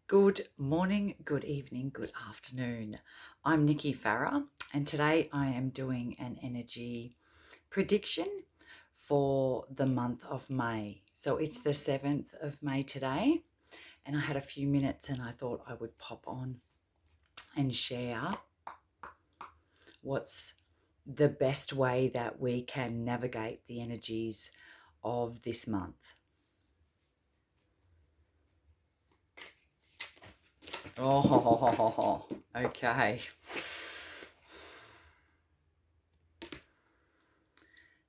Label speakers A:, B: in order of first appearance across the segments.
A: Good morning, good evening, good afternoon. I'm Nikki Farah, and today I am doing an energy prediction for the month of May. So it's the 7th of May today, and I had a few minutes and I thought I would pop on and share what's the best way that we can navigate the energies of this month. Oh, okay.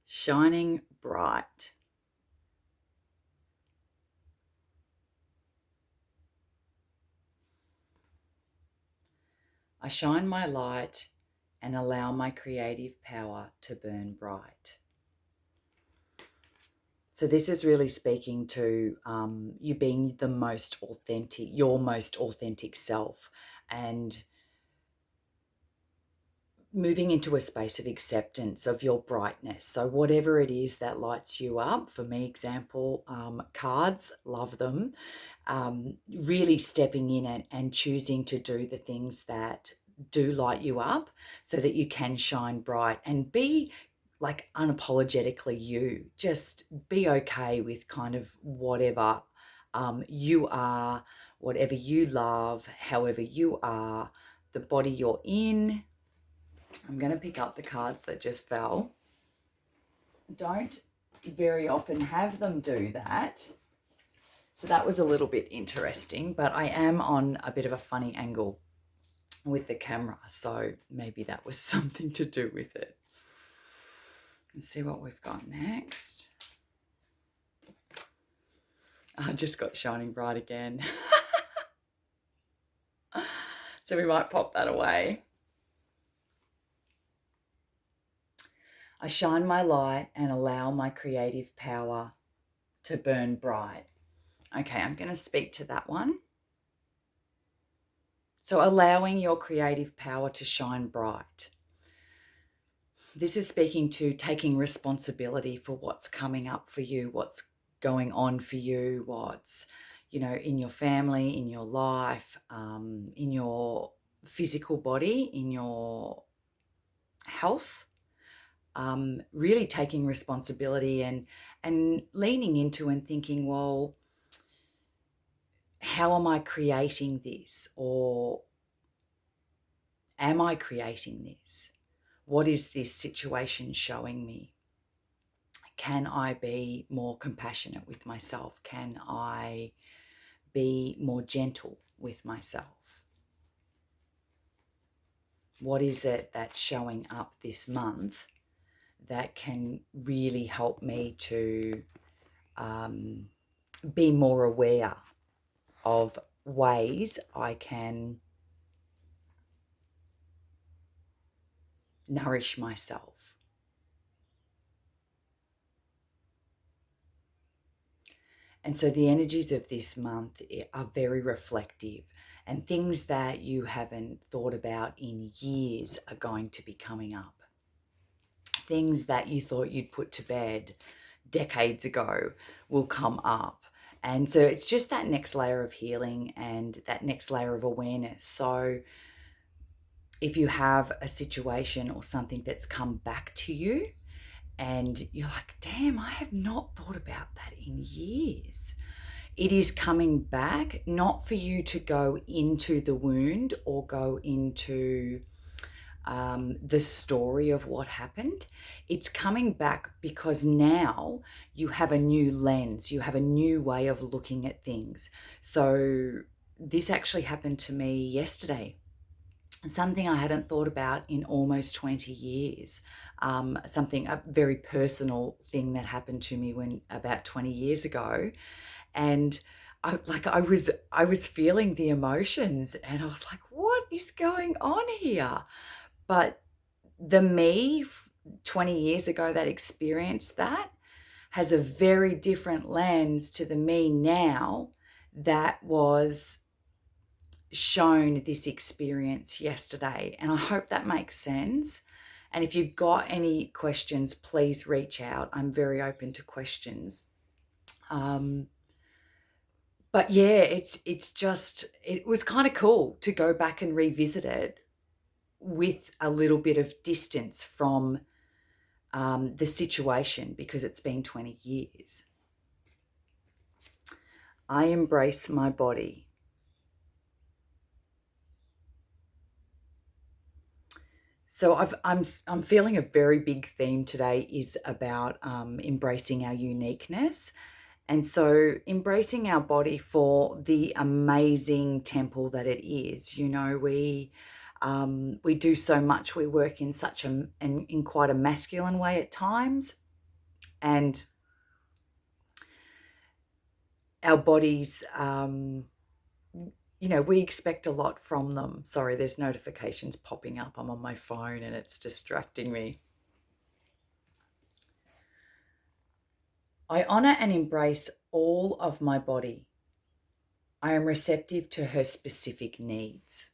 A: Shining bright. I shine my light and allow my creative power to burn bright. So this is really speaking to you being the most authentic, your most authentic self, and moving into a space of acceptance of your brightness. So whatever it is that lights you up, for me, example, cards, love them. Really stepping in and choosing to do the things that do light you up so that you can shine bright and be like unapologetically you. Just be okay with kind of whatever you are, whatever you love, however you are, the body you're in. I'm going to pick up the cards that just fell. Don't very often have them do that. So that was a little bit interesting, but I am on a bit of a funny angle with the camera, so maybe that was something to do with it. Let's see what we've got next. I just got shining bright again. So we might pop that away. I shine my light and allow my creative power to burn bright. Okay, I'm going to speak to that one. So allowing your creative power to shine bright. This is speaking to taking responsibility for what's coming up for you, what's going on for you, what's, in your family, in your life, in your physical body, in your health. Really taking responsibility and leaning into and thinking, well, how am I creating this? Or am I creating this? What is this situation showing me? Can I be more compassionate with myself? Can I be more gentle with myself? What is it that's showing up this month that can really help me to be more aware of ways I can nourish myself? And so the energies of this month are very reflective, and things that you haven't thought about in years are going to be coming up. Things that you thought you'd put to bed decades ago will come up. And so it's just that next layer of healing and that next layer of awareness. So if you have a situation or something that's come back to you and you're like, damn, I have not thought about that in years. It is coming back, not for you to go into the wound or go into the story of what happened. It's coming back because now you have a new lens, you have a new way of looking at things. So this actually happened to me yesterday. Something I hadn't thought about in almost 20 years. A very personal thing that happened to me when about 20 years ago. And I was feeling the emotions and I was like, what is going on here? But the me 20 years ago that experienced that has a very different lens to the me now that was shown this experience yesterday. And I hope that makes sense. And if you've got any questions, please reach out. I'm very open to questions. But yeah, it was kind of cool to go back and revisit it with a little bit of distance from the situation, because it's been 20 years. I embrace my body. So I'm feeling a very big theme today is about embracing our uniqueness. And so embracing our body for the amazing temple that it is. You know, we do so much. We work in such in quite a masculine way at times, and our bodies, you know, we expect a lot from them. Sorry, there's notifications popping up. I'm on my phone and it's distracting me. I honor and embrace all of my body. I am receptive to her specific needs.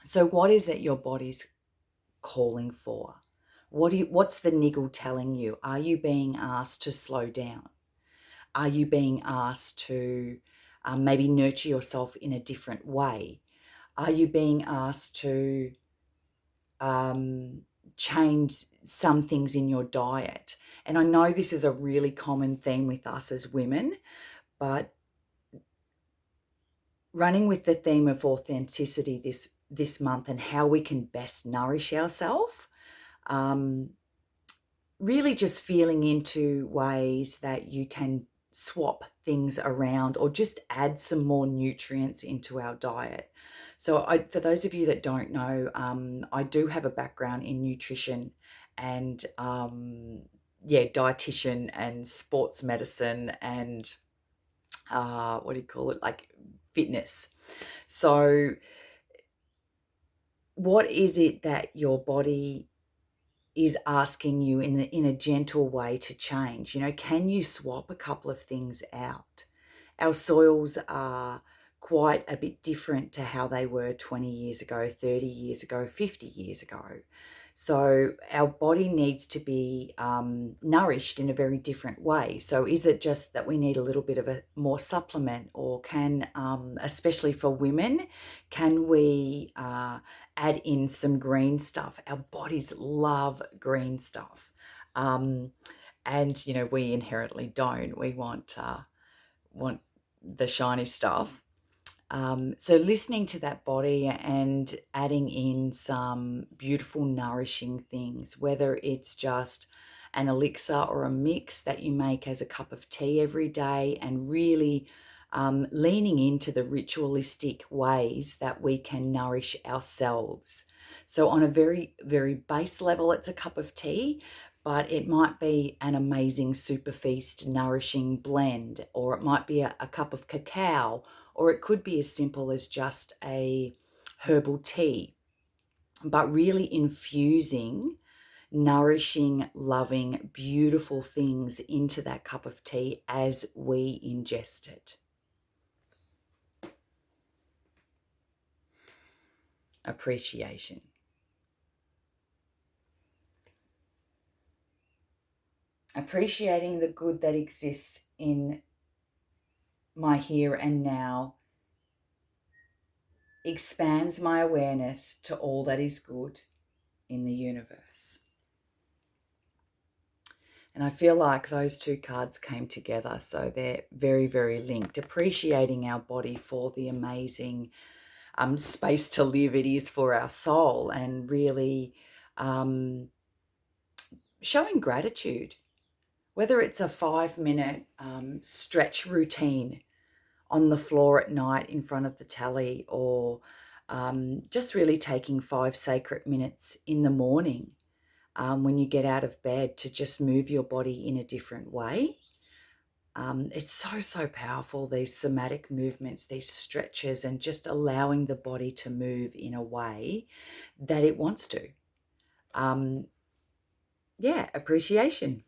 A: So what is it your body's calling for? What's the niggle telling you? Are you being asked to slow down? Are you being asked to maybe nurture yourself in a different way? Are you being asked to change some things in your diet? And I know this is a really common theme with us as women, but running with the theme of authenticity this month and how we can best nourish ourselves, really just feeling into ways that you can swap things around or just add some more nutrients into our diet. So for those of you that don't know, I do have a background in nutrition and dietitian and sports medicine and what do you call it, like fitness. So what is it that your body is asking you in a gentle way to change? You know, can you swap a couple of things out? Our soils are quite a bit different to how they were 20 years ago, 30 years ago, 50 years ago. So our body needs to be nourished in a very different way. So is it just that we need a little bit of a more supplement, or can, especially for women, can we add in some green stuff? Our bodies love green stuff. And, you know, we inherently don't. We want the shiny stuff. So listening to that body and adding in some beautiful nourishing things, whether it's just an elixir or a mix that you make as a cup of tea every day, and really leaning into the ritualistic ways that we can nourish ourselves. So on a very, very base level, it's a cup of tea, but it might be an amazing super feast nourishing blend, or it might be a cup of cacao, or it could be as simple as just a herbal tea, but really infusing nourishing, loving, beautiful things into that cup of tea as we ingest it. Appreciation. Appreciating the good that exists in my here and now expands my awareness to all that is good in the universe. And I feel like those two cards came together, so they're very, very linked. Appreciating our body for the amazing space to live it is for our soul, and really showing gratitude, whether it's a 5-minute stretch routine on the floor at night in front of the telly, or just really taking 5 sacred minutes in the morning when you get out of bed to just move your body in a different way. It's so powerful, these somatic movements, these stretches, and just allowing the body to move in a way that it wants to. Appreciation.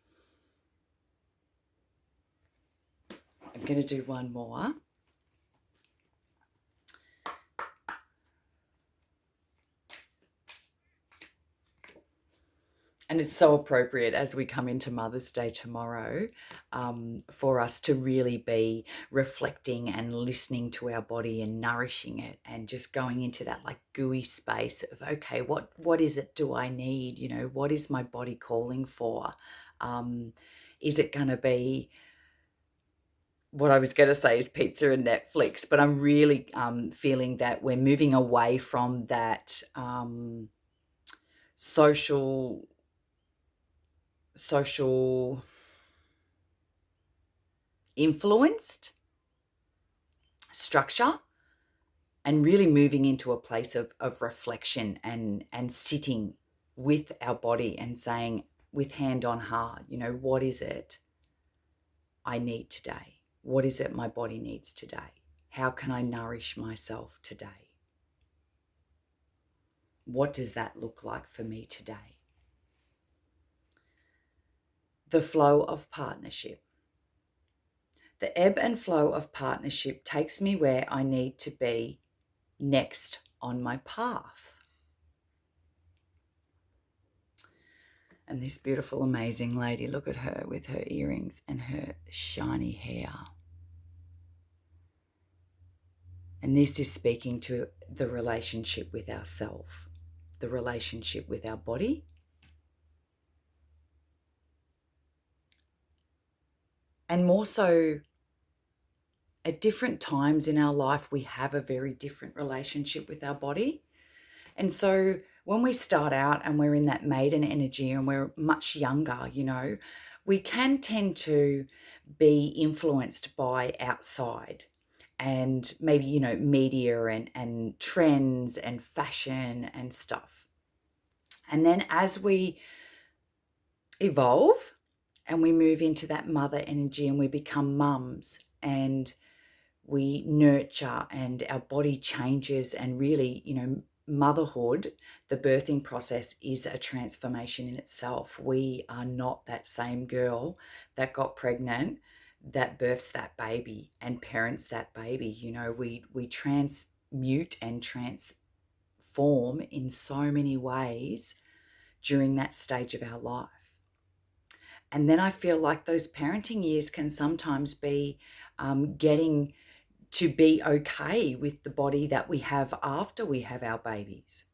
A: I'm going to do one more. And it's so appropriate as we come into Mother's Day tomorrow, for us to really be reflecting and listening to our body and nourishing it, and just going into that like gooey space of, okay, what is it do I need? You know, what is my body calling for? Is it going to be, what I was going to say is pizza and Netflix, but I'm really feeling that we're moving away from that social influenced structure, and really moving into a place of reflection and sitting with our body and saying with hand on heart, you know, what is it I need today? What is it my body needs today? How can I nourish myself today? What does that look like for me today? The flow of partnership. The ebb and flow of partnership takes me where I need to be next on my path. And this beautiful, amazing lady, look at her with her earrings and her shiny hair. And this is speaking to the relationship with ourself, the relationship with our body, and more so at different times in our life, we have a very different relationship with our body. And so when we start out and we're in that maiden energy and we're much younger, you know, we can tend to be influenced by outside and maybe, you know, media and trends and fashion and stuff. And then as we evolve and we move into that mother energy and we become mums and we nurture and our body changes, and really, you know, motherhood, the birthing process is a transformation in itself. We are not that same girl that got pregnant, that births that baby and parents that baby. You know, we transmute and transform in so many ways during that stage of our life. And then I feel like those parenting years can sometimes be getting to be okay with the body that we have after we have our babies.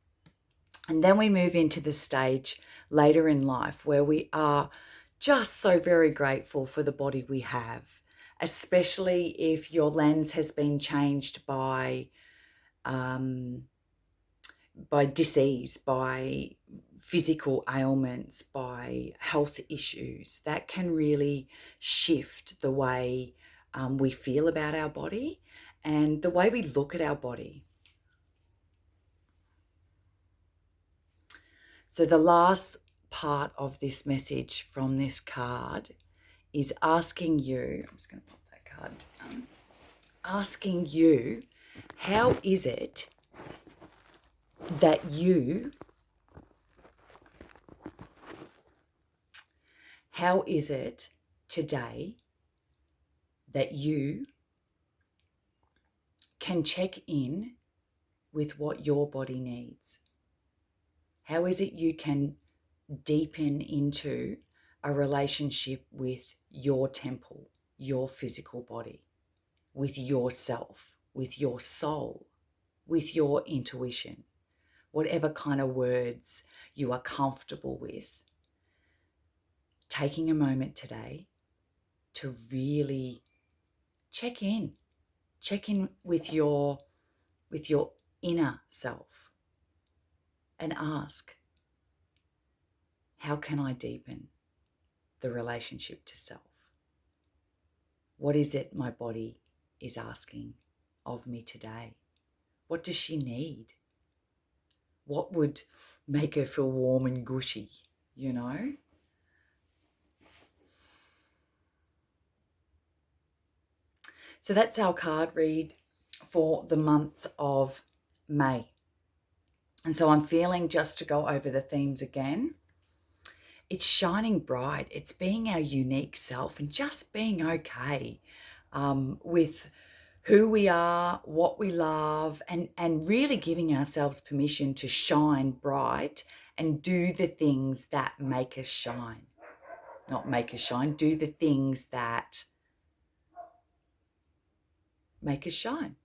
A: And then we move into the stage later in life where we are just so very grateful for the body we have, especially if your lens has been changed by disease, by physical ailments, by health issues. That can really shift the way we feel about our body and the way we look at our body. So the last part of this message from this card is asking you, I'm just going to pop that card down, asking you, how is it today that you can check in with what your body needs? How is it you can deepen into a relationship with your temple, your physical body, with yourself, with your soul, with your intuition, whatever kind of words you are comfortable with? Taking a moment today to really check in with your inner self and ask, how can I deepen the relationship to self? What is it my body is asking of me today? What does she need? What would make her feel warm and gushy, you know? So that's our card read for the month of May. And so I'm feeling, just to go over the themes again, it's shining bright. It's being our unique self and just being okay with who we are, what we love, and really giving ourselves permission to shine bright and do the things that make us shine. Not make us shine, do the things that make us shine.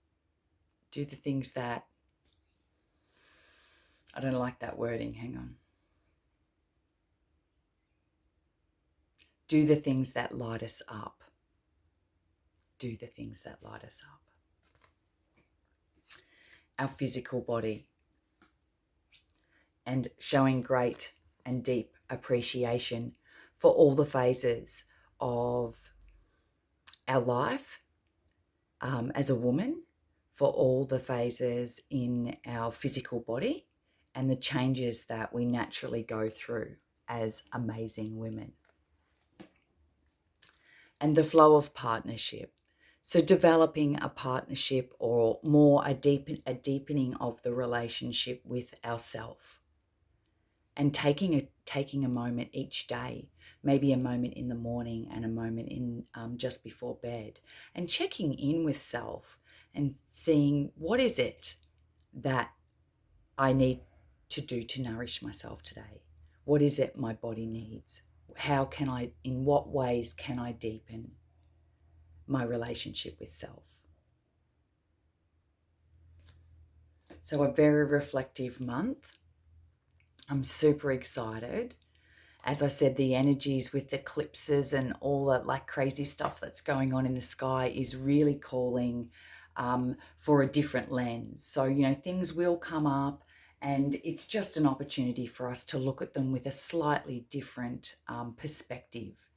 A: Do the things that, I don't like that wording, hang on. Do the things that light us up. Do the things that light us up. Our physical body, and showing great and deep appreciation for all the phases of our life as a woman, for all the phases in our physical body and the changes that we naturally go through as amazing women. And the flow of partnership. So developing a partnership, or more a deepening of the relationship with ourself. And taking a moment each day, maybe a moment in the morning and a moment in just before bed, and checking in with self and seeing, what is it that I need to do to nourish myself today? What is it my body needs? In what ways can I deepen my relationship with self? So a very reflective month. I'm super excited. As I said, the energies with eclipses and all that like crazy stuff that's going on in the sky is really calling for a different lens. So, things will come up, and it's just an opportunity for us to look at them with a slightly different perspective,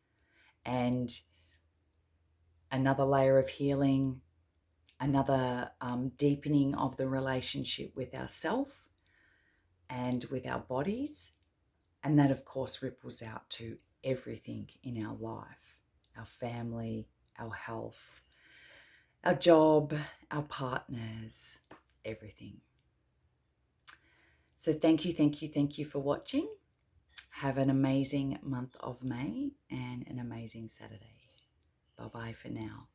A: and another layer of healing, another deepening of the relationship with ourself and with our bodies. And that, of course, ripples out to everything in our life, our family, our health, our job, our partners, everything. So thank you for watching. Have an amazing month of May and an amazing Saturday. Bye-bye for now.